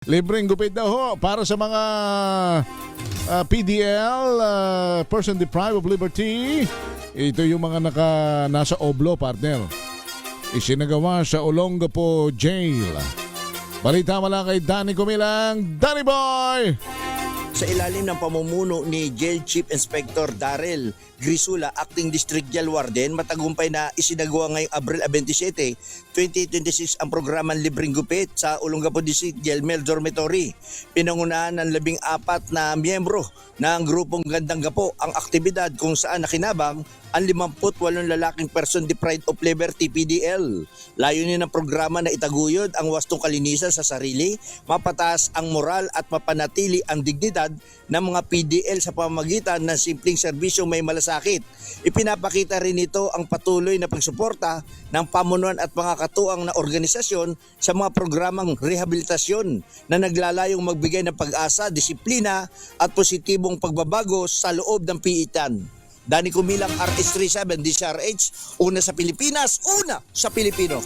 Libreng gupit daw ho para sa mga PDL, person deprived of liberty. Ito yung mga nasa Oblo, partner. Isinagawa sa Olongapo Jail. Balita mula kay Danny Kumilang. Danny Boy! Sa ilalim ng pamumuno ni Jail Chief Inspector Darrell Grisula, Acting District Jail Warden, matagumpay na isinagawa ngayong Abril 27, 2026 ang programang Libreng Gupit sa Olongapo District Jail Male Dormitory. Pinangunahan ng 14 na miyembro ng grupong Gandang Gapo ang aktibidad kung saan nakinabang ang 58 lalaking person deprived of liberty PDL. Layunin ng programa na itaguyod ang wastong kalinisan sa sarili, mapataas ang moral at mapanatili ang dignidad ng mga PDL sa pamamagitan ng simpleng serbisyong may malasakit. Ipinapakita rin ito ang patuloy na pagsuporta ng pamunuan at mga katuwang na organisasyon sa mga programang rehabilitasyon na naglalayong magbigay ng pag-asa, disiplina at positibong pagbabago sa loob ng piitan. Danny Kumilang, RS37, DCRH, una sa Pilipinas, una sa Pilipino.